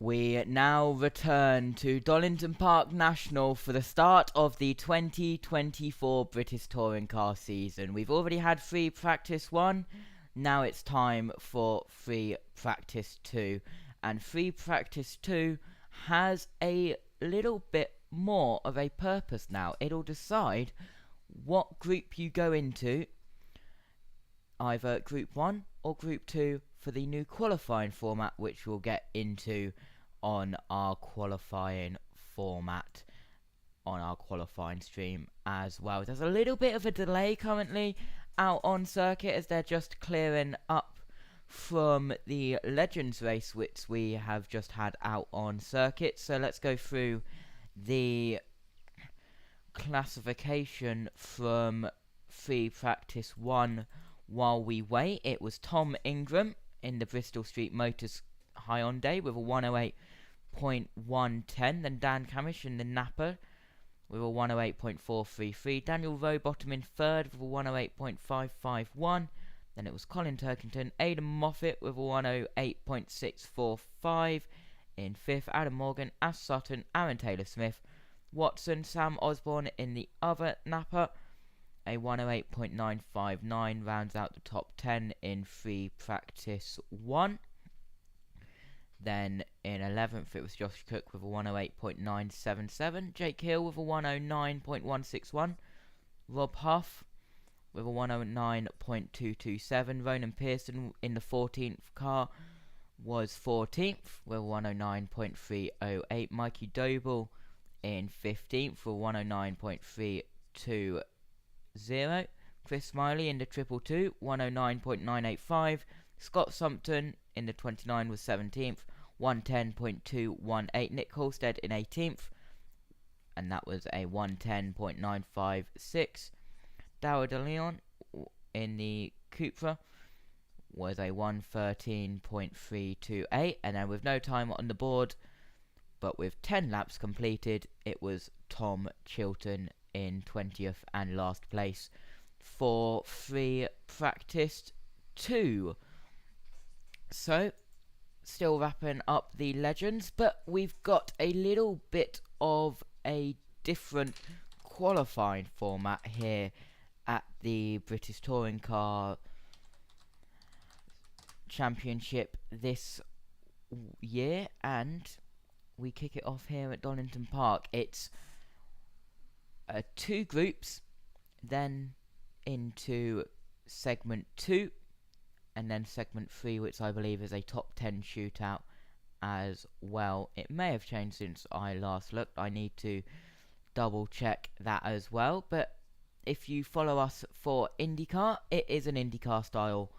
We now return to Donington Park National for the start of the 2024 British Touring Car season. We've already had free practice 1, now it's time for free practice 2. And free practice 2 has a little bit more of a purpose now. It'll decide what group you go into, either Group 1 or Group 2, for the new qualifying format, which we'll get into on our qualifying format on our qualifying stream as well. There's a little bit of a delay currently out on circuit as they're just clearing up from the Legends race which we have just had out on circuit. So let's go through the classification from free practice 1 while we wait. It was Tom Ingram in the Bristol Street Motors Hyundai with a 108.110, then Dan Camish in the Napa with a 108.433, Daniel Rowbottom in third with a 108.551, then it was Colin Turkington, Aidan Moffat with a 108.645, in fifth Adam Morgan, Ash Sutton, Aaron Taylor-Smith, Watson, Sam Osborne in the other Napa, a 108.959 rounds out the top 10 in free practice 1. Then in 11th it was Josh Cook with a 108.977, Jake Hill with a 109.161, Rob Huff with a 109.227, Ronan Pearson in the 14th car was 14th with a 109.308, Mikey Doble in 15th for 109.320, Chris Smiley in the 222, 109.985, Scott Sumpton in the 29 was 17th, 110.218, Nick Halstead in 18th, and that was a 110.956, Darrell De Leon in the Cupra was a 113.328, and then with no time on the board, but with 10 laps completed, it was Tom Chilton in 20th and last place for free practice 2. So, still wrapping up the Legends, but we've got a little bit of a different qualifying format here at the British Touring Car Championship this year, and we kick it off here at Donington Park. It's 2 groups, then into segment 2, and then segment 3, which I believe is a top 10 shootout as well. It may have changed since I last looked. I need to double check that as well. But if you follow us for IndyCar, it is an IndyCar style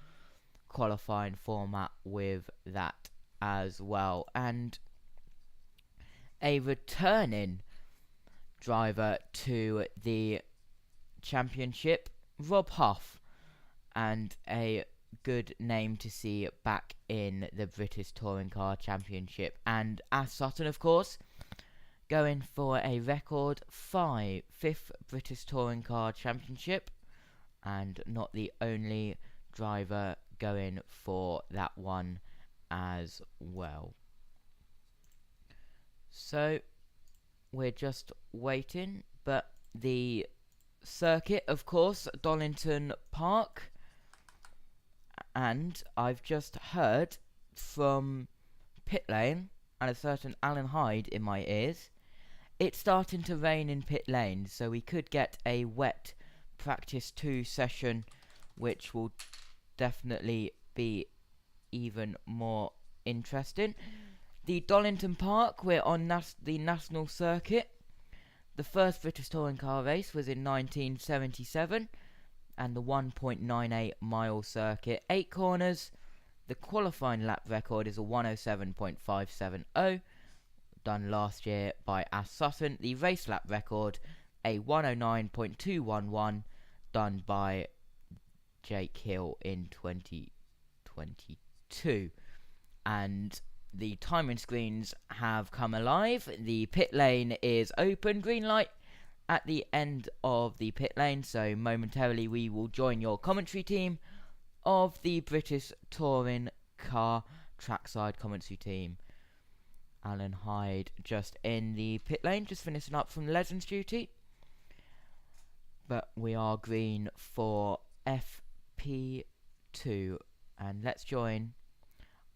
qualifying format with that as well. And a returning driver to the championship, Rob Huff, and a good name to see back in the British Touring Car Championship. And Ash Sutton, of course, going for a record 5th British Touring Car Championship, and not the only driver going for that one as well. So we're just waiting, but the circuit, of course, Donington Park, and I've just heard from pit lane and a certain Alan Hyde in my ears, it's starting to rain in pit lane, so we could get a wet practice 2 session, which will definitely be even more interesting. The Donington Park, we're on the national circuit. The first British Touring Car race was in 1977, and the 1.98 mile circuit, 8 corners. The qualifying lap record is a 107.570, done last year by Ash Sutton. The race lap record, a 109.211, done by Jake Hill in 2022. And the timing screens have come alive. The pit lane is open, green light at the end of the pit lane, so momentarily we will join your commentary team of the British Touring Car trackside commentary team Alan Hyde just in the pit lane, just finishing up from Legends duty. But we are green for FP2, and let's join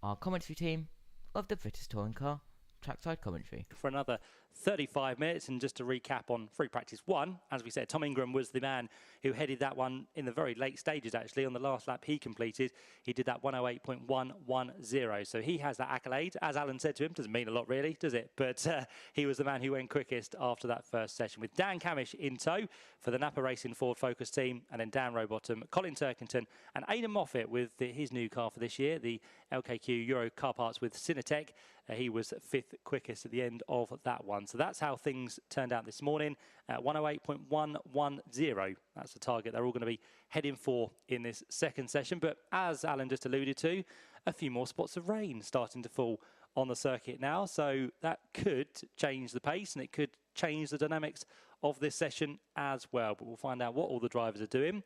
our commentary team of the British Touring Car trackside commentary for another 35 minutes. And just to recap on free practice 1, as we said, Tom Ingram was the man who headed that one in the very late stages. Actually, on the last lap he completed, he did that 108.110, so he has that accolade. As Alan said to him, doesn't mean a lot really, does it? But he was the man who went quickest after that first session, with Dan Camish in tow for the Napa Racing Ford Focus team, and then Dan Rowbottom, Colin Turkington and Aidan Moffat with his new car for this year, the LKQ Euro car parts with Cinetec. He was 5th quickest at the end of that one. So that's how things turned out this morning at 108.110. That's the target they're all going to be heading for in this second session. But as Alan just alluded to, a few more spots of rain starting to fall on the circuit now. So that could change the pace, and it could change the dynamics of this session as well. But we'll find out what all the drivers are doing,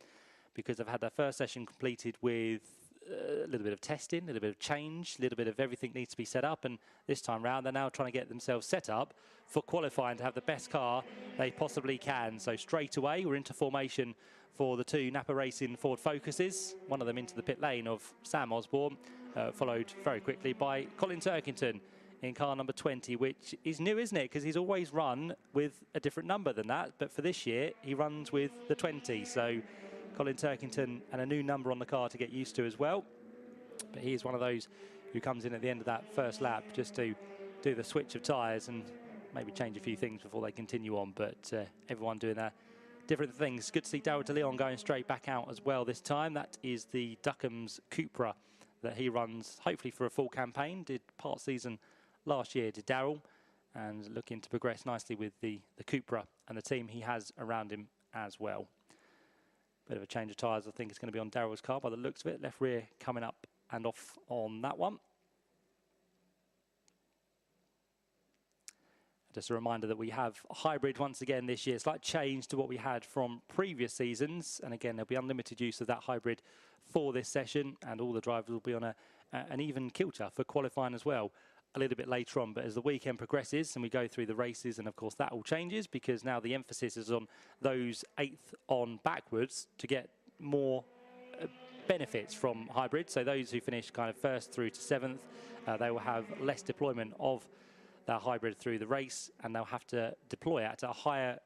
because they've had their first session completed with a little bit of testing, a little bit of change, a little bit of everything needs to be set up. And this time round, they're now trying to get themselves set up for qualifying to have the best car they possibly can. So straight away, we're into formation for the 2 Napa Racing Ford Focuses. One of them into the pit lane of Sam Osborne, followed very quickly by Colin Turkington in car number 20, which is new, isn't it? Because he's always run with a different number than that. But for this year, he runs with the 20. So Colin Turkington, and a new number on the car to get used to as well. But he is one of those who comes in at the end of that first lap just to do the switch of tyres and maybe change a few things before they continue on. But everyone doing their different things. Good to see Darryl de Leon going straight back out as well this time. That is the Duckham's Cupra that he runs, hopefully for a full campaign. Did part season last year, did Darryl, and looking to progress nicely with the Cupra and the team he has around him as well. Bit of a change of tyres, I think it's going to be on Darryl's car by the looks of it. Left rear coming up and off on that one. Just a reminder that we have a hybrid once again this year. Slight change to what we had from previous seasons. And again, there'll be unlimited use of that hybrid for this session. And all the drivers will be on an even kilter for qualifying as well a little bit later on. But as the weekend progresses and we go through the races, and of course that all changes, because now the emphasis is on those 8th on backwards to get more benefits from hybrid. So those who finish kind of 1st through to 7th, they will have less deployment of that hybrid through the race, and they'll have to deploy at a higher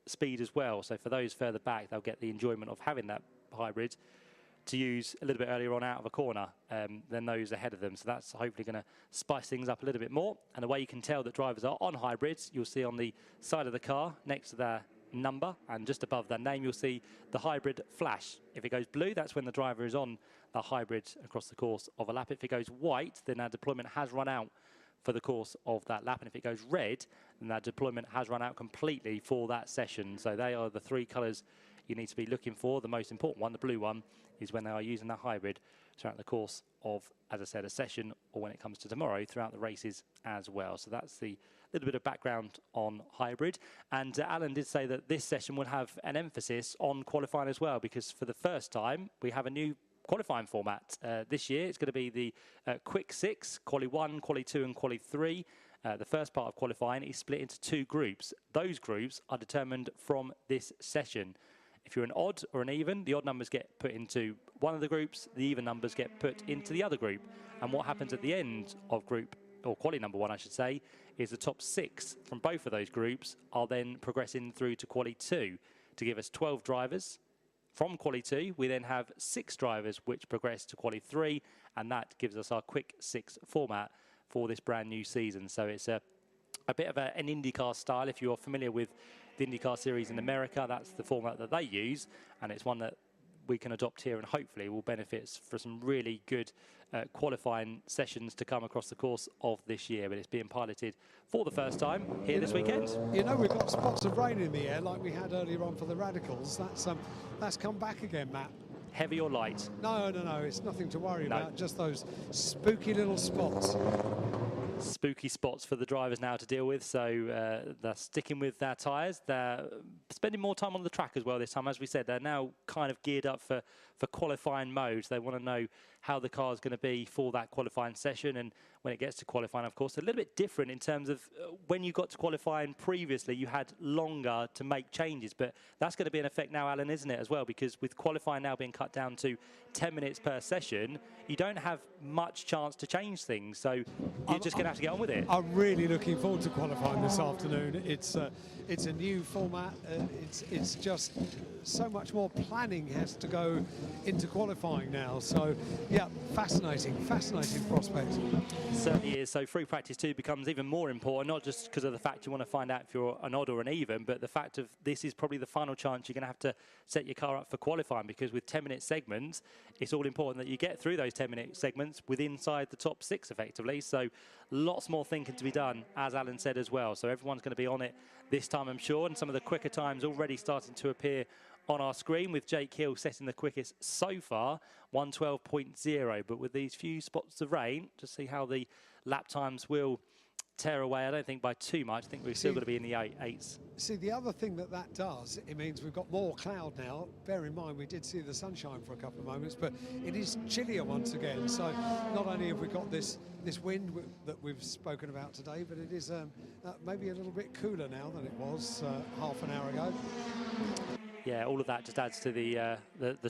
speed as well. So for those further back, they'll get the enjoyment of having that hybrid to use a little bit earlier on out of a corner than those ahead of them. So that's hopefully going to spice things up a little bit more. And the way you can tell that drivers are on hybrids, you'll see on the side of the car next to their number and just above their name, you'll see the hybrid flash. If it goes blue, that's when the driver is on the hybrid across the course of a lap. If it goes white, then our deployment has run out for the course of that lap. And if it goes red, then that deployment has run out completely for that session. So they are the 3 colours you need to be looking for. The most important one, the blue one, is when they are using that hybrid throughout the course of, as I said, a session, or when it comes to tomorrow, throughout the races as well. So that's the little bit of background on hybrid. And Alan did say that this session will have an emphasis on qualifying as well, because for the first time, we have a new qualifying format. This year, it's going to be the Quick 6, Quali 1, Quali 2 and Quali 3. The first part of qualifying is split into 2 groups. Those groups are determined from this session. If you're an odd or an even, the odd numbers get put into one of the groups, the even numbers get put into the other group. And what happens at the end of group, or quali number 1, I should say, is the top 6 from both of those groups are then progressing through to Quali 2 to give us 12 drivers. From Quali 2, we then have 6 drivers which progress to Quali 3, and that gives us our Quick 6 format for this brand new season. So it's a bit of an IndyCar style. If you're familiar with the IndyCar series in America, that's the format that they use, and it's one that we can adopt here and hopefully will benefit for some really good qualifying sessions to come across the course of this year. But it's being piloted for the first time here this weekend. You know, we've got spots of rain in the air like we had earlier on for the Radicals. That's come back again, Matt. Heavy or light? No, it's nothing to worry about, just those spooky little spots. spooky spots for the drivers now to deal with. So they're sticking with their tyres. They're spending more time on the track as well this time. As we said, they're now kind of geared up for qualifying modes. They want to know how the car is going to be for that qualifying session. And when it gets to qualifying, of course, a little bit different in terms of when you got to qualifying previously, you had longer to make changes. But that's going to be in effect now, Alan, isn't it, as well? Because with qualifying now being cut down to 10 minutes per session, you don't have much chance to change things. So you're just going to have to get on with it. I'm really looking forward to qualifying this afternoon. It's a new format. It's just so much more planning has to go into qualifying now. So yeah, fascinating prospect. Certainly is. So free practice 2 becomes even more important, not just because of the fact you want to find out if you're an odd or an even, but the fact of this is probably the final chance you're going to have to set your car up for qualifying, because with 10-minute segments, it's all important that you get through those 10-minute segments with inside the top 6 effectively. So lots more thinking to be done, as Alan said as well. So everyone's going to be on it this time, I'm sure, and some of the quicker times already starting to appear on our screen, with Jake Hill setting the quickest so far, 1:12.0. But with these few spots of rain, to see how the lap times will tear away. I don't think by too much. I think we're still going to be in the eights. See, the other thing that does, it means we've got more cloud now. Bear in mind, we did see the sunshine for a couple of moments, but it is chillier once again. So not only have we got this wind that we've spoken about today, but it is maybe a little bit cooler now than it was half an hour ago. Yeah, all of that just adds to the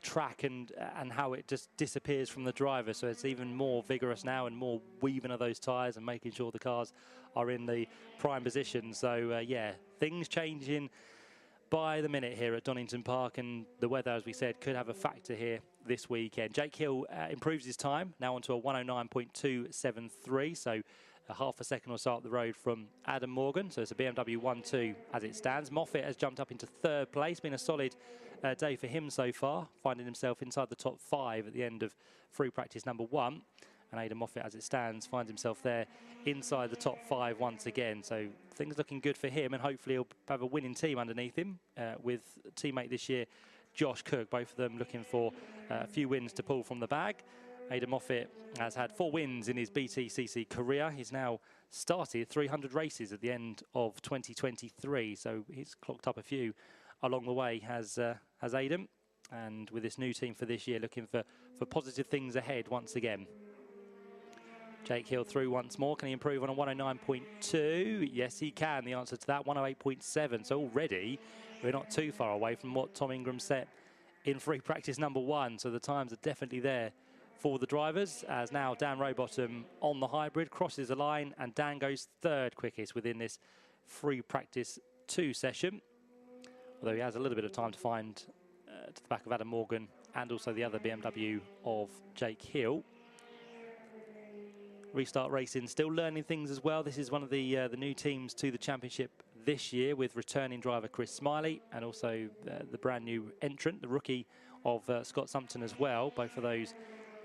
track and how it just disappears from the driver. So it's even more vigorous now and more weaving of those tyres and making sure the cars are in the prime position. So yeah, things changing by the minute here at Donington Park, and the weather, as we said, could have a factor here this weekend. Jake Hill improves his time, now onto a 1:09.273, so a half a second or so up the road from Adam Morgan. So it's a BMW 1-2 as it stands. Moffat has jumped up into 3rd place. Been a solid day for him so far, finding himself inside the top 5 at the end of free practice number 1. And Adam Moffat, as it stands, finds himself there inside the top 5 once again. So things looking good for him, and hopefully he'll have a winning team underneath him with teammate this year, Josh Cook. Both of them looking for a few wins to pull from the bag. Aidan Moffat has had 4 wins in his BTCC career. He's now started 300 races at the end of 2023, so he's clocked up a few along the way, has Aidan. And with this new team for this year, looking for positive things ahead once again. Jake Hill through once more. Can he improve on a 1:09.2? Yes, he can. The answer to that, 1:08.7. So already we're not too far away from what Tom Ingram set in free practice number 1. So the times are definitely there for the drivers, as now Dan Rowbottom on the hybrid crosses the line, and Dan goes 3rd quickest within this free practice 2 session, although he has a little bit of time to find to the back of Adam Morgan and also the other BMW of Jake Hill. Restart Racing still learning things as well. This is one of the new teams to the championship this year, with returning driver Chris Smiley and also the brand new entrant, the rookie of Scott Sumpton as well. Both of those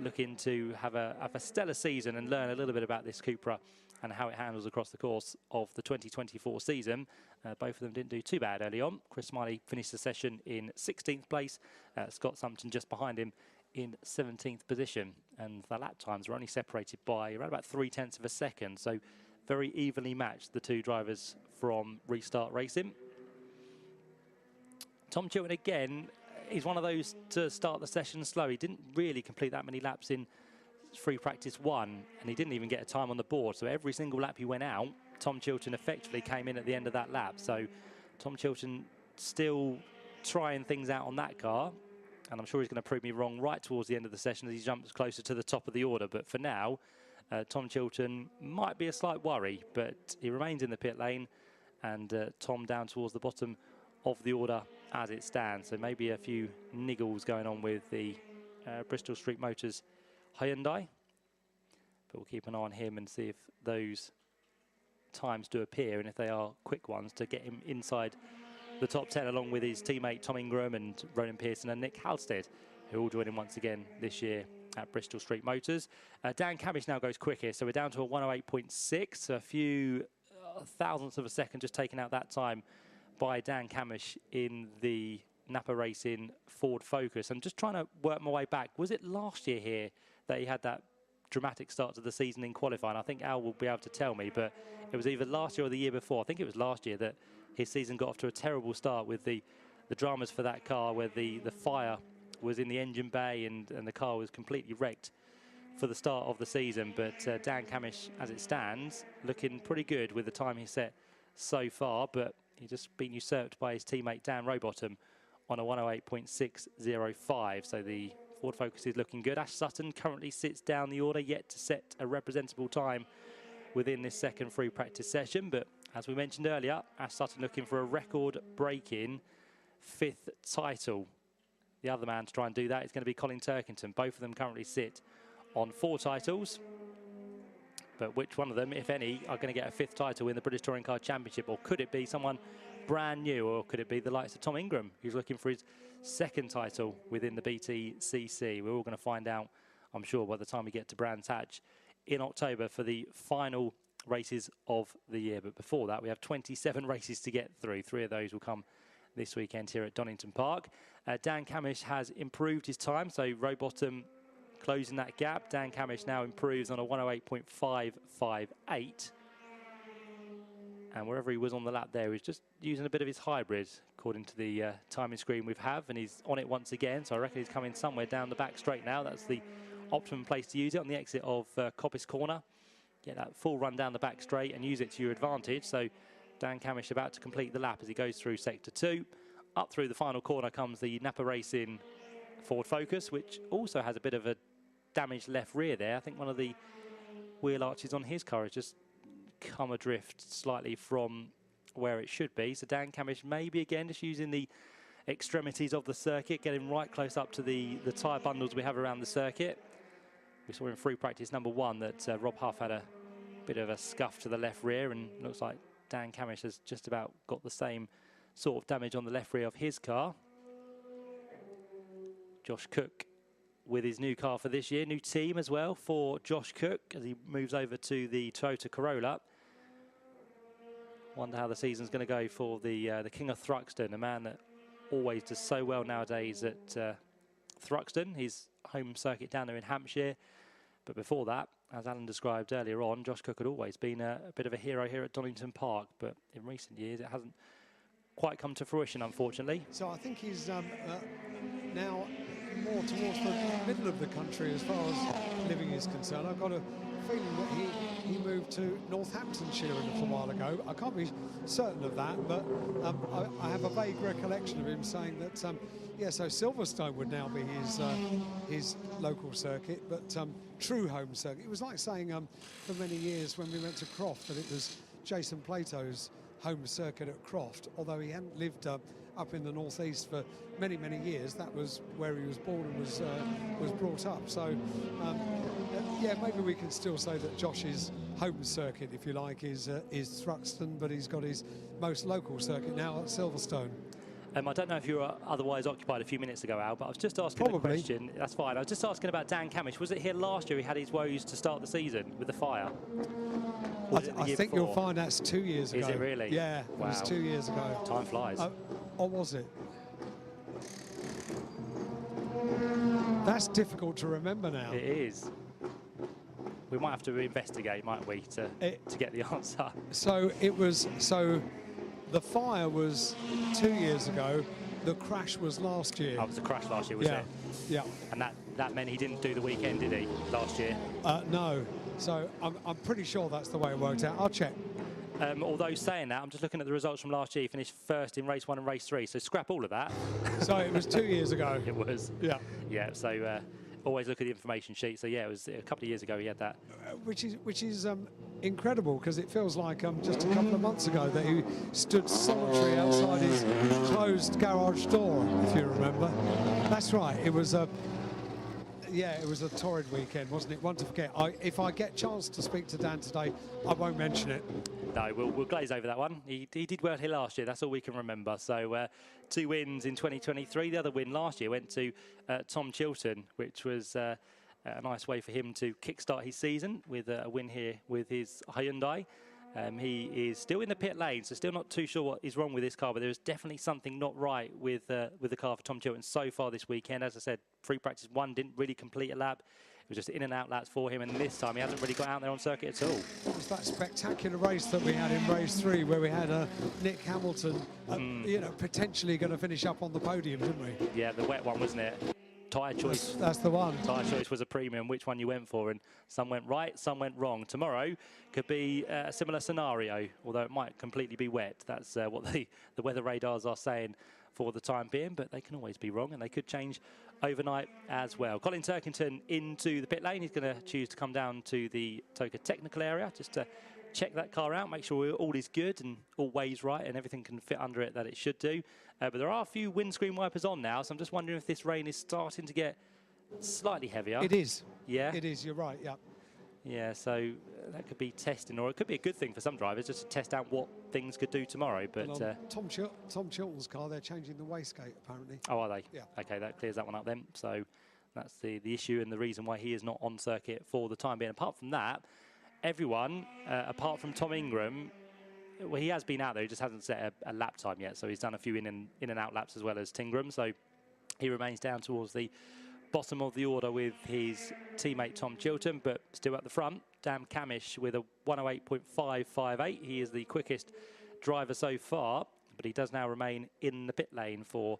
looking to have a stellar season and learn a little bit about this Cupra and how it handles across the course of the 2024 season. Both of them didn't do too bad early on. Chris Smiley finished the session in 16th place. Scott Sumpton just behind him in 17th position. And the lap times were only separated by around about 0.3 of a second. So very evenly matched, the 2 drivers from Restart Racing. Tom Chilton again, he's one of those to start the session slow. He didn't really complete that many laps in free practice 1, and he didn't even get a time on the board. So every single lap he went out, Tom Chilton effectively came in at the end of that lap. So Tom Chilton still trying things out on that car, and I'm sure he's going to prove me wrong right towards the end of the session as he jumps closer to the top of the order. But for now, Tom Chilton might be a slight worry, but he remains in the pit lane, and Tom down towards the bottom of the order as it stands. So maybe a few niggles going on with the Bristol Street Motors Hyundai, but we'll keep an eye on him and see if those times do appear, and if they are quick ones, to get him inside the top 10 along with his teammate Tom Ingram and Ronan Pearson and Nick Halstead, who will join him once again this year at Bristol Street Motors. Dan Camish now goes quickest, so we're down to a 1:08.6, so a few thousandths of a second just taken out that time by Dan Camish in the Napa Racing Ford Focus. I'm just trying to work my way back. Was it last year here that he had that dramatic start to the season in qualifying. I think Al will be able to tell me, but it was either last year or the year before. I think it was last year that his season got off to a terrible start with the dramas for that car, where the fire was in the engine bay and the car was completely wrecked for the start of the season. But Dan Camish, as it stands, looking pretty good with the time he set so far, but he's just been usurped by his teammate Dan Rowbottom on a 108.605. So the Ford Focus is looking good. Ash Sutton currently sits down the order, yet to set a representable time within this second free practice session. But as we mentioned earlier, Ash Sutton looking for a record-breaking 5th title. The other man to try and do that is going to be Colin Turkington. Both of them currently sit on 4 titles. But which one of them, if any, are going to get a 5th title in the British Touring Car Championship? Or could it be someone brand new? Or could it be the likes of Tom Ingram, who's looking for his 2nd title within the BTCC? We're all going to find out, I'm sure, by the time we get to Brands Hatch in October for the final races of the year. But before that, we have 27 races to get through. 3 of those will come this weekend here at Donington Park. Dan Camish has improved his time, so Rowbottom closing that gap. Dan Camish now improves on a 108.558. And wherever he was on the lap there, he's just using a bit of his hybrid, according to the timing screen we have. And he's on it once again, so I reckon he's coming somewhere down the back straight now. That's the optimum place to use it, on the exit of Coppice Corner. Get that full run down the back straight and use it to your advantage. So Dan Camish about to complete the lap as he goes through Sector 2. Up through the final corner comes the Napa Racing Ford Focus, which also has a bit of a damaged left rear there. I think one of the wheel arches on his car has just come adrift slightly from where it should be. So Dan Camish maybe again just using the extremities of the circuit, getting right close up to the tyre bundles we have around the circuit. We saw in free practice number 1 that Rob Huff had a bit of a scuff to the left rear, and looks like Dan Camish has just about got the same sort of damage on the left rear of his car. Josh Cook with his new car for this year, new team as well for Josh Cook as he moves over to the Toyota Corolla. Wonder how the season's going to go for the King of Thruxton, a man that always does so well nowadays at Thruxton, his home circuit down there in Hampshire. But before that, as Alan described earlier on, Josh Cook had always been a bit of a hero here at Donington Park, but in recent years it hasn't quite come to fruition, unfortunately. So I think he's now more towards the middle of the country as far as living is concerned. I've got a feeling that he moved to Northamptonshire a little while ago. I can't be certain of that, but I have a vague recollection of him saying that yeah, so Silverstone would now be his local circuit, but true home circuit. It was like saying for many years when we went to Croft that it was Jason Plato's home circuit at Croft, although he hadn't lived up in the northeast for many, many years. That was where he was born and was brought up. So yeah, maybe we can still say that Josh's home circuit, if you like, is Thruxton, but he's got his most local circuit now at Silverstone. I don't know if you were otherwise occupied a few minutes ago, Al, but I was just asking a question. That's fine. I was just asking about Dan Camish. Was it here last year he had his woes to start the season with the fire? I think you'll find that's 2 years ago. Is it really? Yeah, wow. It was 2 years ago. Time flies. Or was it? That's difficult to remember now. It is. We might have to investigate, might we, to get the answer. So it was. So the fire was 2 years ago. The crash was last year. That was the crash last year, was it? Yeah. And that meant he didn't do the weekend, did he, last year? No. So I'm pretty sure that's the way it worked out. I'll check. Although saying that, I'm just looking at the results from last year. He finished first in race 1 and race 3, so scrap all of that. So it was 2 years ago. It was. Yeah. Yeah, so always look at the information sheet. So yeah, it was a couple of years ago he had that. Which is incredible, because it feels like just a couple of months ago that he stood solitary outside his closed garage door, if you remember. That's right. It was yeah, it was a torrid weekend, wasn't it? One to forget. If I get a chance to speak to Dan today, I won't mention it. No, we'll glaze over that one. He did well here last year. That's all we can remember. So 2 wins in 2023. The other win last year went to Tom Chilton, which was a nice way for him to kickstart his season with a win here with his Hyundai. He is still in the pit lane, so still not too sure what is wrong with this car, but there is definitely something not right with the car for Tom Chilton so far this weekend. As I said, free practice 1 didn't really complete a lap. was just in and out laps for him, and this time he hasn't really got out there on circuit at all. It was that spectacular race that we had in race 3 where we had Nick Hamilton, you know, potentially going to finish up on the podium, didn't we? Yeah, the wet one, wasn't it? Tyre choice. That's the one. Tyre choice was a premium, which one you went for, and some went right, some went wrong. Tomorrow could be a similar scenario, although it might completely be wet. That's what the weather radars are saying for the time being, but they can always be wrong, and they could change overnight as well. Colin Turkington into the pit lane. He's going to choose to come down to the TOCA technical area just to check that car out, make sure all is good and all weighs right and everything can fit under it that it should do. But there are a few windscreen wipers on now, so I'm just wondering if this rain is starting to get slightly heavier. It is. Yeah? It is, you're right, yeah. Yeah, so that could be testing, or it could be a good thing for some drivers just to test out what things could do tomorrow. But Tom Chilton's car, they're changing the wastegate apparently. Oh, are they? Yeah. Okay, that clears that one up then. So that's the issue and the reason why he is not on circuit for the time being. Apart from that, everyone, apart from Tom Ingram, well, he has been out there, he just hasn't set a lap time yet. So he's done a few in and out laps as well as Tingram. So he remains down towards the bottom of the order with his teammate Tom Chilton, but still at the front, Dan Camish with a 108.558. He is the quickest driver so far, but he does now remain in the pit lane for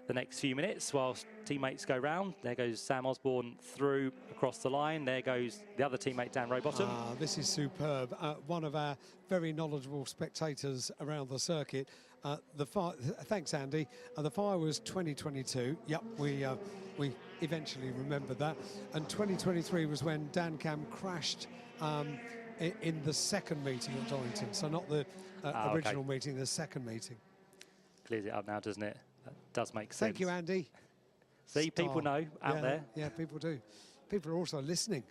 the next few minutes whilst teammates go round. There goes Sam Osborne through across the line. There goes the other teammate, Dan Rowbottom. This is superb. One of our very knowledgeable spectators around the circuit. Thanks, Andy. The fire was 2022. Yep, we eventually remembered that. And 2023 was when Dan Cam crashed in the second meeting at Donington. So not the original meeting, the second meeting. Clears it up now, doesn't it? That does make sense. Thank you, Andy. See, people know out there. Yeah, people do. People are also listening.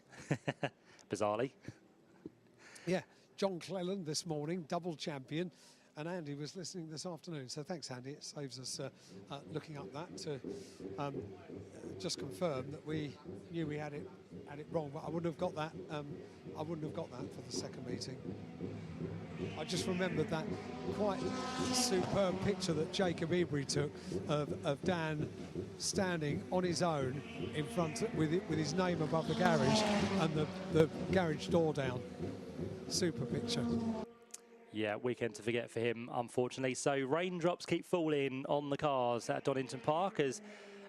Bizarrely. Yeah, John Cleland this morning, double champion. And Andy was listening this afternoon. So thanks, Andy. It saves us looking up that to just confirm that we knew we had it wrong. But I wouldn't have got that. I wouldn't have got that for the second meeting. I just remembered that quite superb picture that Jacob Ebery took of Dan standing on his own in front with his name above the garage and the garage door down. Super picture. Yeah, weekend to forget for him, unfortunately. So raindrops keep falling on the cars at Donington Park as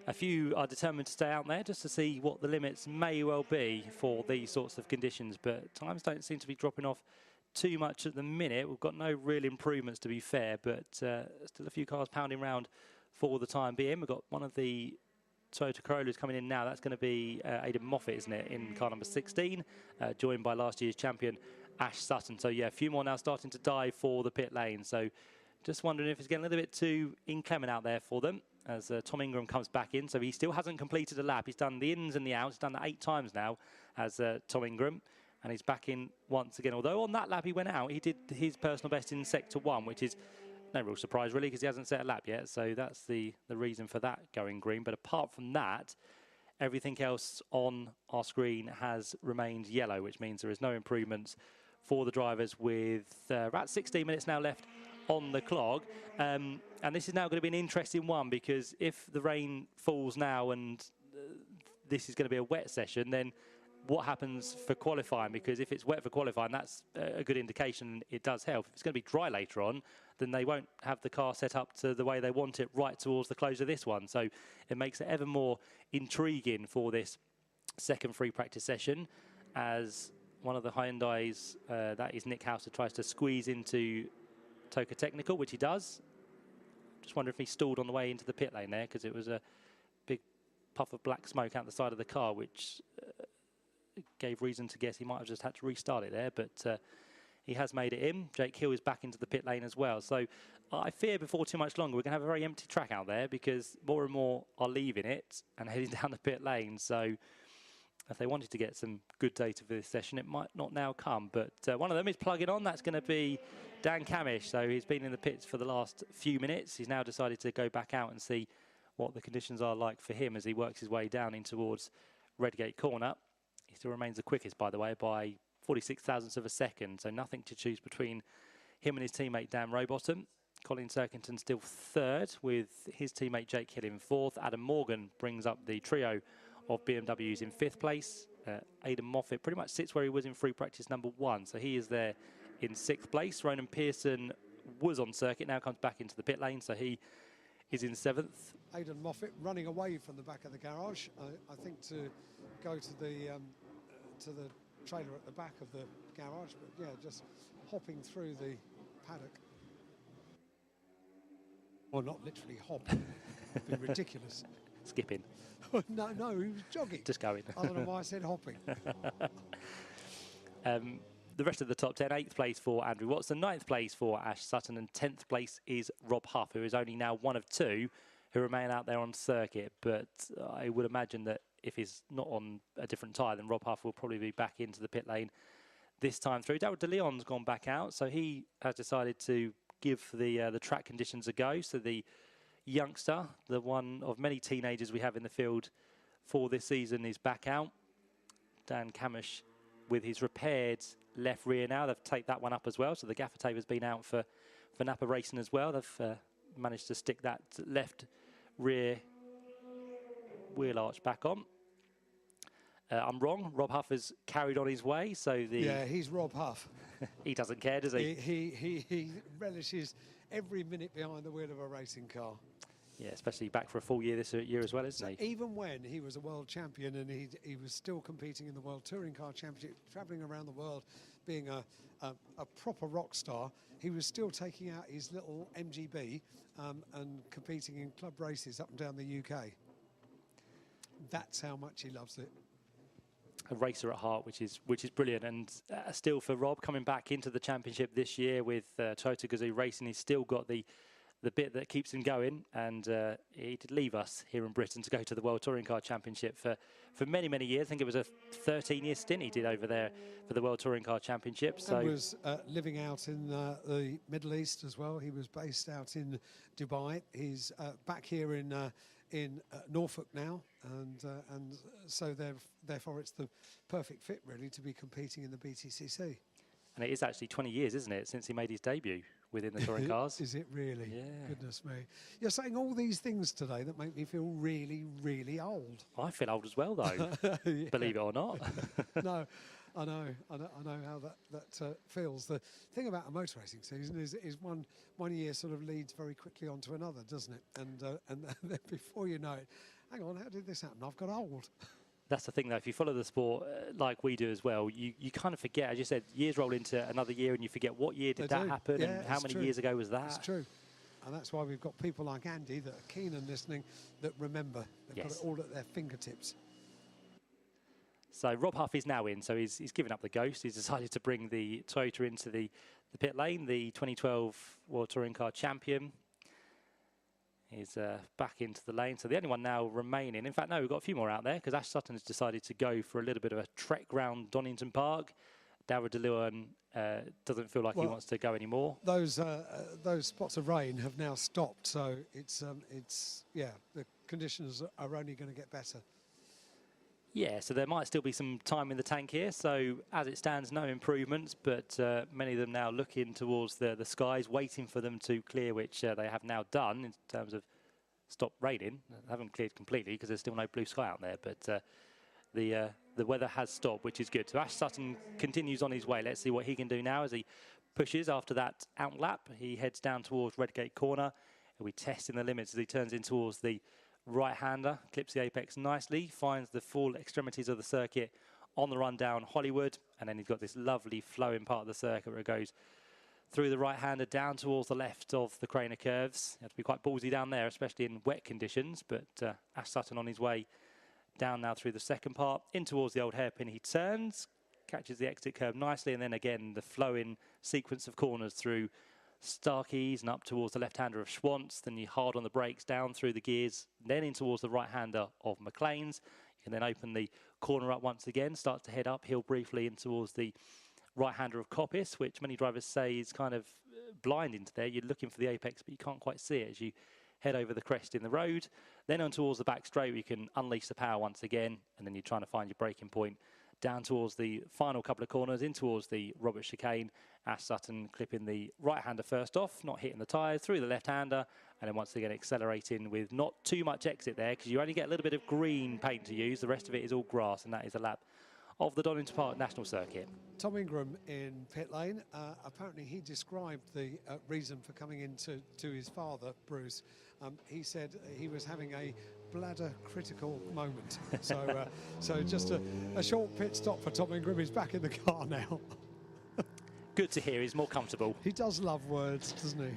a few are determined to stay out there just to see what the limits may well be for these sorts of conditions. But times don't seem to be dropping off too much at the minute. We've got no real improvements, to be fair, but still a few cars pounding around for the time being. We've got one of the Toyota Corollas coming in now. That's going to be Aidan Moffat, isn't it, in car number 16, joined by last year's champion Ash Sutton. So yeah, a few more now starting to dive for the pit lane. So just wondering if it's getting a little bit too inclement out there for them as Tom Ingram comes back in. So he still hasn't completed a lap. He's done the ins and the outs. He's done that 8 times now as Tom Ingram. And he's back in once again. Although on that lap he went out, he did his personal best in Sector 1, which is no real surprise really because he hasn't set a lap yet. So that's the reason for that going green. But apart from that, everything else on our screen has remained yellow, which means there is no improvements for the drivers with about 16 minutes now left on the clock. And this is now going to be an interesting one because if the rain falls now and this is going to be a wet session, then what happens for qualifying? Because if it's wet for qualifying, that's a good indication. It does help. If it's going to be dry later on, then they won't have the car set up to the way they want it right towards the close of this one. So it makes it ever more intriguing for this second free practice session as one of the Hyundais, that is Nick Hauser, tries to squeeze into TOCA Technical, which he does. Just wonder if he stalled on the way into the pit lane there because it was a big puff of black smoke out the side of the car, which gave reason to guess he might have just had to restart it there, but he has made it in. Jake Hill is back into the pit lane as well. So I fear before too much longer we're going to have a very empty track out there because more and more are leaving it and heading down the pit lane. So if they wanted to get some good data for this session, it might not now come. But one of them is plugging on. That's going to be Dan Camish. So he's been in the pits for the last few minutes. He's now decided to go back out and see what the conditions are like for him as he works his way down in towards Redgate Corner. He still remains the quickest, by the way, by 46 thousandths of a second. So nothing to choose between him and his teammate Dan Rowbottom. Colin Turkington still third with his teammate Jake Hill in fourth. Adam Morgan brings up the trio of BMWs in fifth place. Aidan Moffat pretty much sits where he was in free practice number 1. So he is there in 6th place. Ronan Pearson was on circuit, now comes back into the pit lane, so he is in 7th. Aidan Moffat running away from the back of the garage, I think, to go to the trailer at the back of the garage, but yeah, just hopping through the paddock. Well, not literally hopping, it'd be ridiculous. Skipping. No, he was jogging. Just going. I don't know why I said hopping. The rest of the top 10, 8th place for Andrew Watson, 9th place for Ash Sutton, and 10th place is Rob Huff, who is only now one of 2 who remain out there on circuit. But I would imagine that if he's not on a different tyre, then Rob Huff will probably be back into the pit lane this time through. Daryl De Leon's gone back out, so he has decided to give the track conditions a go. So the youngster, the one of many teenagers we have in the field for this season, is back out. Dan Camish with his repaired left rear now. They've taped that one up as well, so the gaffer tape has been out for Napa Racing as well. They've managed to stick that left rear wheel arch back on. I'm wrong. Rob Huff has carried on his way, so yeah, he's Rob Huff. He doesn't care, does he? He relishes every minute behind the wheel of a racing car. Yeah, especially back for a full year this year as well, isn't he? Even when he was a world champion and he was still competing in the World Touring Car Championship, travelling around the world, being a proper rock star, he was still taking out his little MGB and competing in club races up and down the UK. That's how much he loves it. A racer at heart, which is brilliant. And still for Rob, coming back into the championship this year with Toyota Gazoo Racing, he's still got the bit that keeps him going. And he did leave us here in Britain to go to the World Touring Car Championship for many, many years. I think it was a 13-year stint he did over there for the World Touring Car Championship. So and was living out in the Middle East as well. He was based out in Dubai. He's back here in Norfolk now, and so therefore it's the perfect fit really to be competing in the BTCC. And it is actually 20 years, isn't it, since he made his debut within the touring cars? Is it really? Yeah. Goodness me. You're saying all these things today that make me feel really, really old. I feel old as well, though, Yeah. believe it or not. No, I know how that feels. The thing about a motor racing season is one year sort of leads very quickly onto another, doesn't it? And then before you know it, hang on, how did this happen? I've got old. That's the thing, though. If you follow the sport like we do as well, you kind of forget, as you said, years roll into another year and you forget what year did that happen and how many years ago was that. It's true. And that's why we've got people like Andy that are keen on listening, that remember. They've got it all at their fingertips. So Rob Huff is now in, so he's given up the ghost. He's decided to bring the Toyota into the pit lane. The 2012 World Touring Car Champion is back into the lane. So the only one now remaining, in fact, no, we've got a few more out there because Ash Sutton has decided to go for a little bit of a trek round Donington Park. Darragh De Leon doesn't feel like he wants to go anymore. Those spots of rain have now stopped, so it's the conditions are only going to get better. Yeah, so there might still be some time in the tank here. So as it stands, no improvements, but many of them now looking towards the skies, waiting for them to clear, which they have now done in terms of stop raining. They haven't cleared completely because there's still no blue sky out there, but the weather has stopped, which is good. So Ash Sutton continues on his way. Let's see what he can do now as he pushes after that out lap. He heads down towards Redgate Corner. He'll be testing the limits as he turns in towards the right-hander, clips the apex nicely, finds the full extremities of the circuit on the run down Hollywood, and then he's got this lovely flowing part of the circuit where it goes through the right-hander down towards the left of the Craner curves. You have to be quite ballsy down there, especially in wet conditions, but Ash Sutton on his way down now through the second part, in towards the old hairpin. He turns, catches the exit curve nicely, and then again the flowing sequence of corners through Starkeys and up towards the left-hander of Schwantz. Then you hard on the brakes down through the gears, then in towards the right-hander of McLean's. You can then open the corner up once again, start to head uphill briefly in towards the right-hander of Coppice, which many drivers say is kind of blind into there. You're looking for the apex, but you can't quite see it as you head over the crest in the road. Then on towards the back straight, you can unleash the power once again, and then you're trying to find your braking point down towards the final couple of corners, in towards the Robert chicane. Ash Sutton clipping the right-hander first off, not hitting the tyres, through the left-hander, and then once again accelerating with not too much exit there, because you only get a little bit of green paint to use. The rest of it is all grass, and that is a lap of the Donington Park National Circuit. Tom Ingram in pit lane. Apparently he described the reason for coming into his father, Bruce. He said he was having a bladder critical moment. So just a short pit stop for Tom Ingram. He's back in the car now. Good to hear, he's more comfortable. He does love words, doesn't he?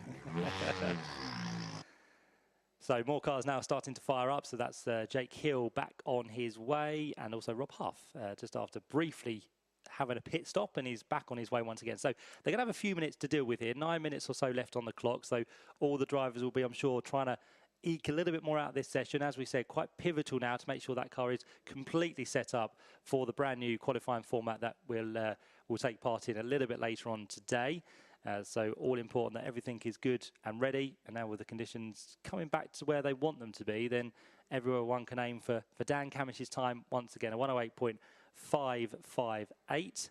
So more cars now starting to fire up. So that's Jake Hill back on his way, and also Rob Huff just after briefly having a pit stop, and he's back on his way once again. So they're going to have a few minutes to deal with here. 9 minutes or so left on the clock. So all the drivers will be, I'm sure, trying to eke a little bit more out of this session. As we said, quite pivotal now to make sure that car is completely set up for the brand new qualifying format that we'll take part in a little bit later on today. So all important that everything is good and ready. And now with the conditions coming back to where they want them to be, then everyone can aim for Dan Camish's time once again, a 108.558.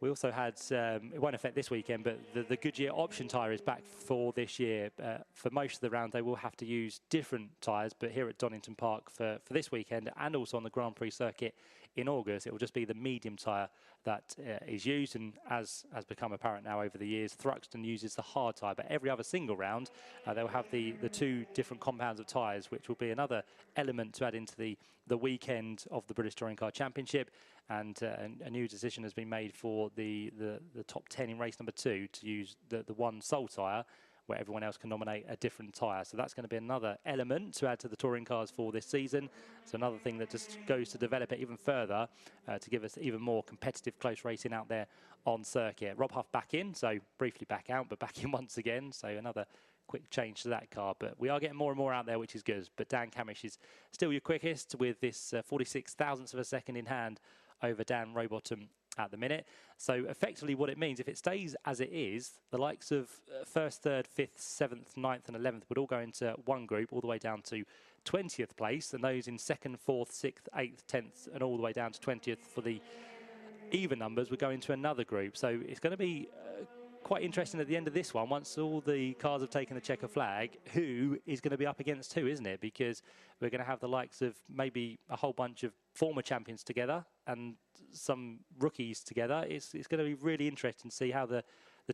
We also had, it won't affect this weekend, but the Goodyear option tyre is back for this year. For most of the round, they will have to use different tyres, but here at Donington Park for this weekend and also on the Grand Prix circuit in August, it will just be the medium tyre that is used. And as has become apparent now over the years, Thruxton uses the hard tyre, but every other single round, they'll have the two different compounds of tyres, which will be another element to add into the weekend of the British Touring Car Championship. And a new decision has been made for the top 10 in race number 2 to use the one sole tyre, where everyone else can nominate a different tyre. So that's going to be another element to add to the touring cars for this season. So another thing that just goes to develop it even further to give us even more competitive close racing out there on circuit. Rob Huff back in, so briefly back out, but back in once again. So another quick change to that car, but we are getting more and more out there, which is good. But Dan Camish is still your quickest with this 46 thousandths of a second in hand over Dan Rowbottom at the minute. So effectively what it means, if it stays as it is, the likes of 1st, 3rd, 5th, 7th, 9th and 11th would all go into one group all the way down to 20th place, and those in 2nd, 4th, 6th, 8th, 10th and all the way down to 20th for the even numbers would go into another group. So it's going to be quite interesting at the end of this one, once all the cars have taken the checker flag, who is going to be up against who, isn't it? Because we're going to have the likes of maybe a whole bunch of former champions together and some rookies together. It's going to be really interesting to see how the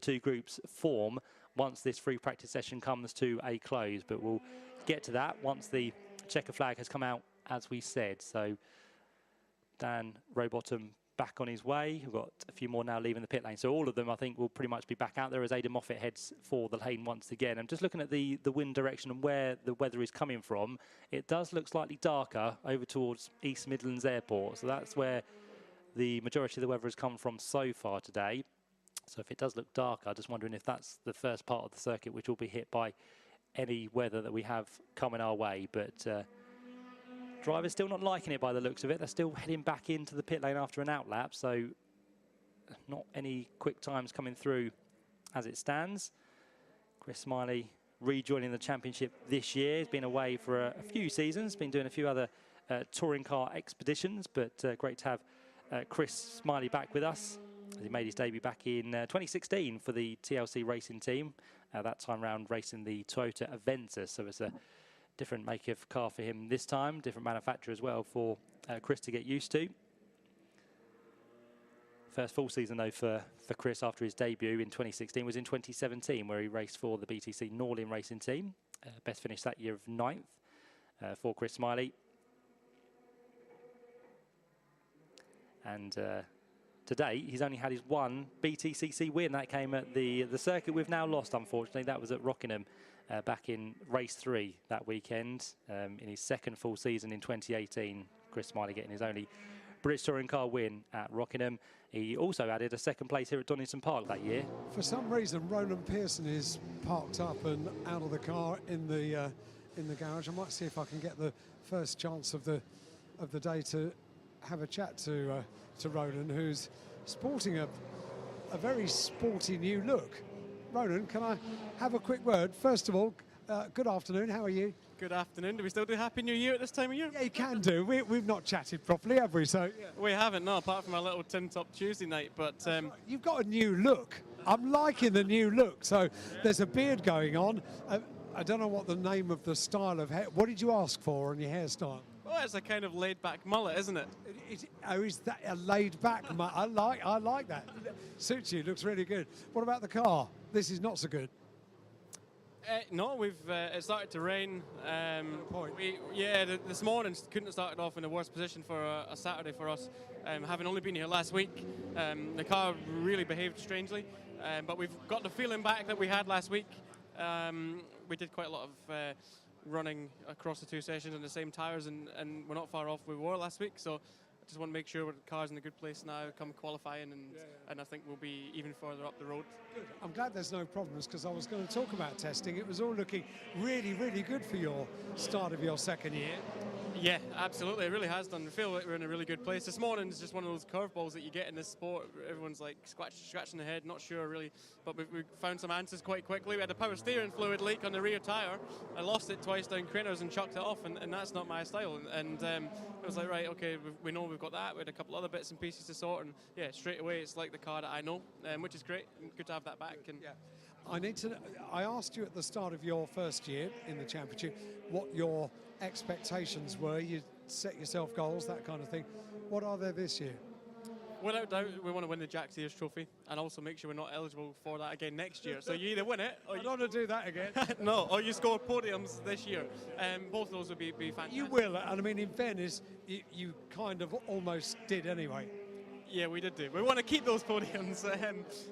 two groups form once this free practice session comes to a close. But we'll get to that once the checker flag has come out, as we said. So Dan Rowbottom back on his way. We've got a few more now leaving the pit lane. So all of them, I think, will pretty much be back out there as Aidan Moffat heads for the lane once again. I'm just looking at the wind direction and where the weather is coming from. It does look slightly darker over towards East Midlands Airport. So that's where the majority of the weather has come from so far today. So if it does look darker, I'm just wondering if that's the first part of the circuit which will be hit by any weather that we have coming our way. But drivers still not liking it by the looks of it. They're still heading back into the pit lane after an outlap, so not any quick times coming through as it stands. Chris Smiley rejoining the championship this year. He's been away for a few seasons, been doing a few other touring car expeditions, but great to have Chris Smiley back with us. He made his debut back in 2016 for the TLC racing team, that time round racing the Toyota Aventus. So it's a different make of car for him this time, different manufacturer as well for Chris to get used to. First full season though for Chris after his debut in 2016 was in 2017, where he raced for the BTCC Norlin racing team. Best finish that year of 9th for Chris Smiley. And to date, he's only had his one BTCC win. That came at the circuit we've now lost, unfortunately. That was at Rockingham back in race 3 that weekend. In his second full season in 2018, Chris Smiley getting his only British Touring Car win at Rockingham. He also added a second place here at Donington Park that year. For some reason, Ronan Pearson is parked up and out of the car in the garage. I might see if I can get the first chance of the day to have a chat to Ronan, who's sporting a very sporty new look. Ronan, can I have a quick word? First of all, good afternoon. How are you? Good afternoon. Do we still do Happy New Year at this time of year? Yeah, you can do. We've not chatted properly, have we? So yeah. We haven't, no, apart from our little Tin Top Tuesday night. But right. You've got a new look. I'm liking the new look. So there's a beard going on. I don't know what the name of the style of hair. What did you ask for on your hairstyle? Oh, it's a kind of laid-back mullet, isn't it? Oh, is that a laid-back? I like that. Suits you. Looks really good. What about the car? This is not so good. No, it started to rain. Point. This morning couldn't have started off in a worse position for a Saturday for us. Having only been here last week, the car really behaved strangely. But we've got the feeling back that we had last week. We did quite a lot of running across the two sessions on the same tyres, and we're not far off where we were last week. So I just want to make sure the car's in a good place now, come qualifying, and I think we'll be even further up the road. Good. I'm glad there's no problems, because I was going to talk about testing. It was all looking really, really good for your start of your second year. Yeah, absolutely. It really has done. I feel like we're in a really good place. This morning is just one of those curveballs that you get in this sport. Everyone's like scratching their head, not sure really. But we found some answers quite quickly. We had a power steering fluid leak on the rear tyre. I lost it twice down Craners and chucked it off, and that's not my style. And it was like, right, okay, we know we've got that. We had a couple other bits and pieces to sort, and yeah, straight away it's like the car that I know, which is great. Good to have that back. And yeah. I asked you at the start of your first year in the championship what your expectations were. You set yourself goals, that kind of thing. What are there this year? Without doubt, we want to win the Jack Sears Trophy and also make sure we're not eligible for that again next year. So you either win it, or I don't want to do that again. no, or you score podiums this year. Both of those would be fantastic. You will, and I mean, in fairness, you kind of almost did anyway. Yeah, we did do. We want to keep those podiums.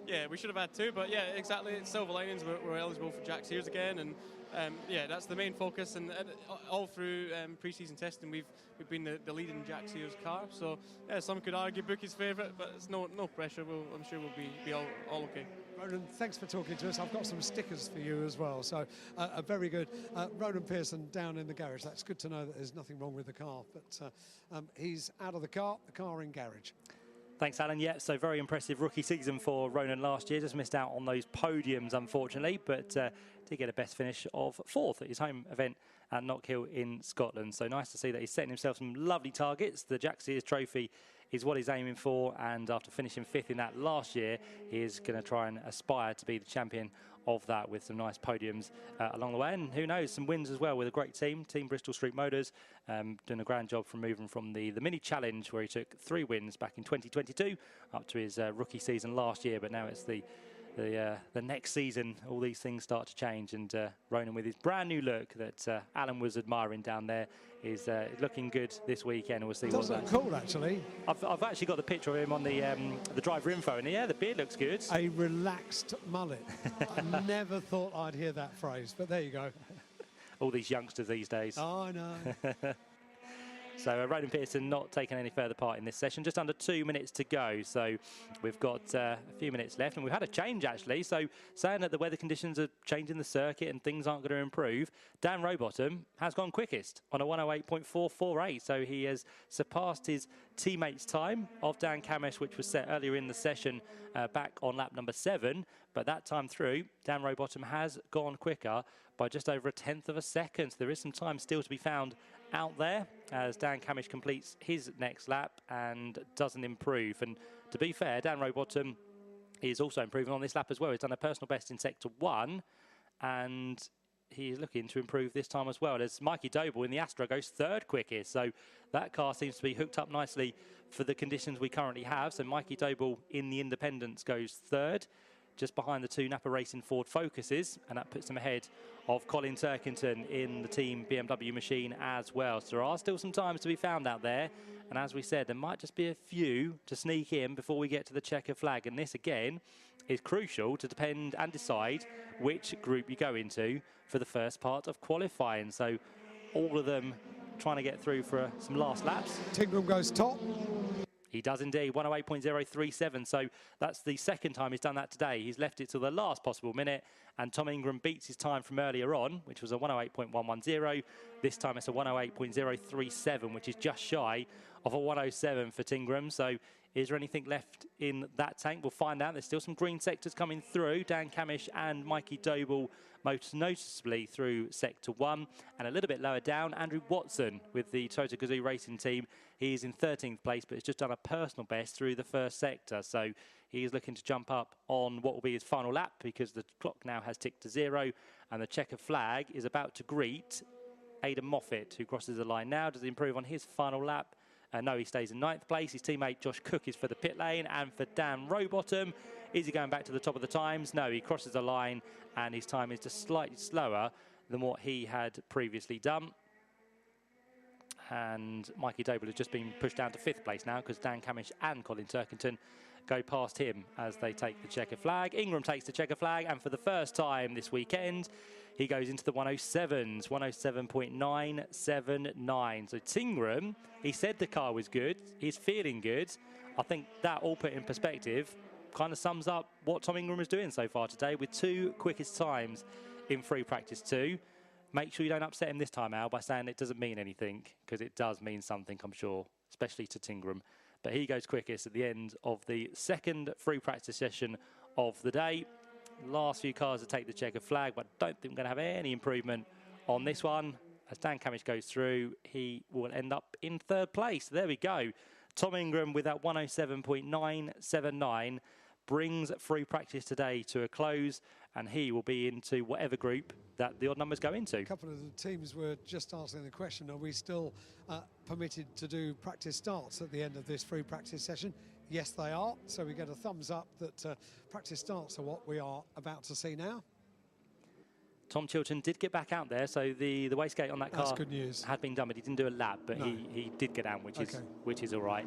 Yeah, we should have had two, but yeah, exactly. It's silver linings. We're eligible for Jack Sears again, and yeah, that's the main focus. And all through pre-season testing, we've been the leading Jack Sears car. So yeah, some could argue Bookie's favourite, but it's no pressure. I'm sure we'll be all okay. Ronan, thanks for talking to us. I've got some stickers for you as well. So a very good. Ronan Pearson down in the garage. That's good to know that there's nothing wrong with the car, but he's out of the car in garage. Thanks, Alan. Yeah, so very impressive rookie season for Ronan last year. Just missed out on those podiums, unfortunately, but did get a best finish of 4th at his home event at Knockhill in Scotland. So nice to see that he's setting himself some lovely targets. The Jack Sears Trophy is what he's aiming for, and after finishing 5th in that last year, he is going to try and aspire to be the champion of that with some nice podiums along the way, and who knows, some wins as well with a great team Bristol Street Motors, doing a grand job from moving from the mini challenge where he took 3 wins back in 2022 up to his rookie season last year, but now it's the next season all these things start to change, and Ronan with his brand new look that Alan was admiring down there is looking good this weekend. We'll see what does look cool, actually. I've actually got the picture of him on the driver info, and yeah, the beard looks good. A relaxed mullet. I never thought I'd hear that phrase, but there you go. All these youngsters these days. Oh, I know. So Ronan Pearson not taking any further part in this session. Just under 2 minutes to go. So we've got a few minutes left, and we've had a change actually. So saying that the weather conditions are changing the circuit and things aren't going to improve, Dan Rowbottom has gone quickest on a 108.448. So he has surpassed his teammate's time of Dan Camish, which was set earlier in the session back on lap number 7. But that time through, Dan Rowbottom has gone quicker by just over 1/10 of a second. So there is some time still to be found out there as Dan Camish completes his next lap and doesn't improve. And to be fair, Dan Rowbottom is also improving on this lap as well. He's done a personal best in sector 1, and he's looking to improve this time as well, as Mikey Doble in the Astra goes 3rd quickest. So that car seems to be hooked up nicely for the conditions we currently have. So Mikey Doble in the Independence goes 3rd, just behind the 2 Napa Racing Ford Focuses, and that puts him ahead of Colin Turkington in the team BMW machine as well. So there are still some times to be found out there, and as we said, there might just be a few to sneak in before we get to the checker flag, and this again is crucial to depend and decide which group you go into for the first part of qualifying. So all of them trying to get through for some last laps. Tingram goes top. He does indeed, 108.037, so that's the second time he's done that today. He's left it to the last possible minute, and Tom Ingram beats his time from earlier on, which was a 108.110. This time it's a 108.037, which is just shy of a 107 for Tingram. So is there anything left in that tank? We'll find out. There's still some green sectors coming through. Dan Camish and Mikey Doble most noticeably through sector 1, and a little bit lower down, Andrew Watson with the Toyota Gazoo Racing team. He is in 13th place, but has just done a personal best through the first sector. So he is looking to jump up on what will be his final lap, because the clock now has ticked to 0, and the checker flag is about to greet Aidan Moffat, who crosses the line now. Does he improve on his final lap? No, he stays in 9th place. His teammate Josh Cook is for the pit lane. And for Dan Rowbottom, is he going back to the top of the times? No, he crosses the line and his time is just slightly slower than what he had previously done. And Mikey Doble has just been pushed down to 5th place now because Dan Camish and Colin Turkington go past him as they take the checker flag. Ingram takes the checker flag, and for the first time this weekend, he goes into the 107s, 107.979. So Tingram, he said the car was good. He's feeling good. I think that all put in perspective kind of sums up what Tom Ingram is doing so far today with 2 quickest times in free practice 2. Make sure you don't upset him this time, Al, by saying it doesn't mean anything, because it does mean something, I'm sure, especially to Tingram. But he goes quickest at the end of the 2nd free practice session of the day. Last few cars to take the checker flag, but I don't think we're going to have any improvement on this one. As Dan Camish goes through, he will end up in 3rd place. There we go. Tom Ingram with that 107.979 brings free practice today to a close, and he will be into whatever group that the odd numbers go into. A couple of the teams were just asking the question, are we still permitted to do practice starts at the end of this free practice session? Yes, they are. So we get a thumbs up that practice starts are what we are about to see now. Tom Chilton did get back out there, so the wastegate on that car good news. had been done, but he didn't do a lap, but No. he did get out, which is all right.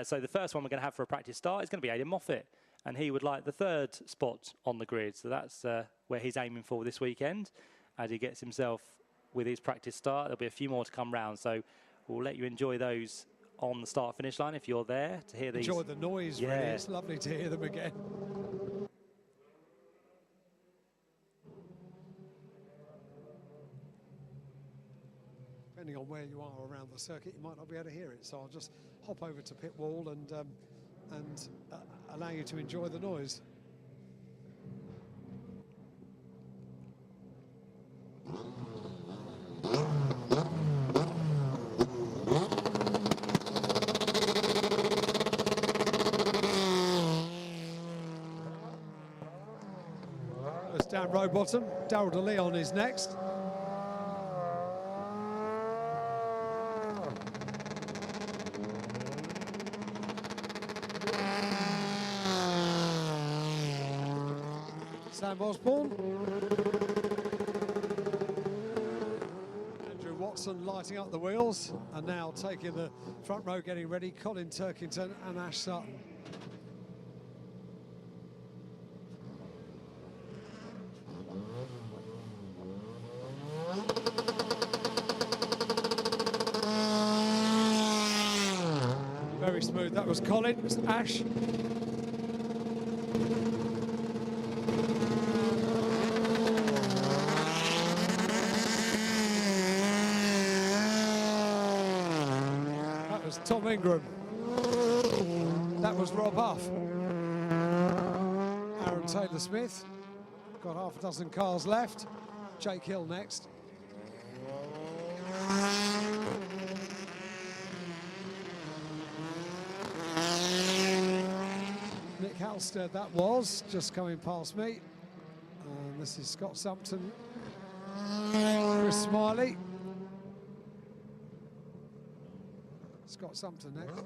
So the first one we're going to have for a practice start is going to be Aidan Moffat, and he would like the 3rd spot on the grid. So that's where he's aiming for this weekend as he gets himself with his practice start. There'll be a few more to come round, so we'll let you enjoy those on the start-finish line if you're there to hear these. Enjoy the noise, really. It's lovely to hear them again. Depending on where you are around the circuit, you might not be able to hear it. So I'll just hop over to pit wall and allow you to enjoy the noise. There's Dan Rowbottom. Darryl de Leon is next. Sam Osborne. Andrew Watson lighting up the wheels, and now taking the front row, getting ready, Colin Turkington and Ash Sutton. Very smooth. That was Colin. It's Ash. That was Tom Ingram. That was Rob Huff. Aaron Taylor-Smith. Got half a dozen cars left. Jake Hill next. Nick Halstead, that was just coming past me. And this is Scott Sumpton, Chris Smiley. Scott Sumpton next.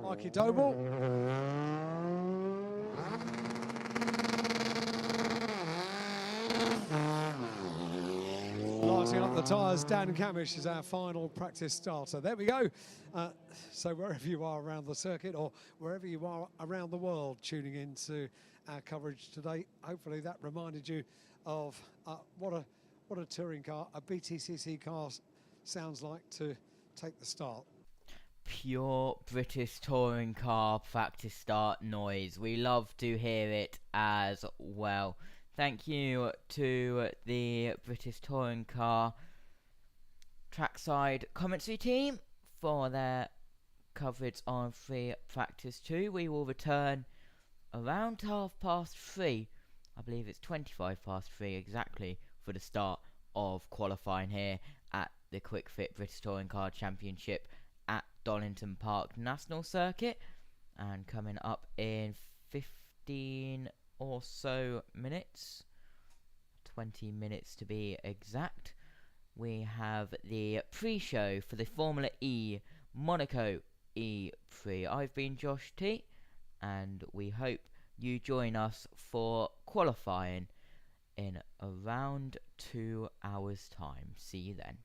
Mikey Doble. Lighting up the tyres, Dan Camish is our final practice starter. There we go. So wherever you are around the circuit or wherever you are around the world tuning in to our coverage today, hopefully that reminded you of what a touring car, a BTCC car sounds like to take the start. Pure British touring car practice start noise. We love to hear it as well. Thank you to the British touring car trackside commentary team for their coverage on free practice 2. We will return around 3:30. I believe it's 3:25 exactly for the start of qualifying here at the Quick Fit British Touring Car Championship at Donington Park National Circuit. And coming up in 15 or so minutes, 20 minutes to be exact, we have the pre-show for the Formula E Monaco E3. I've been Josh T, and we hope you join us for qualifying in around 2 hours' time. See you then.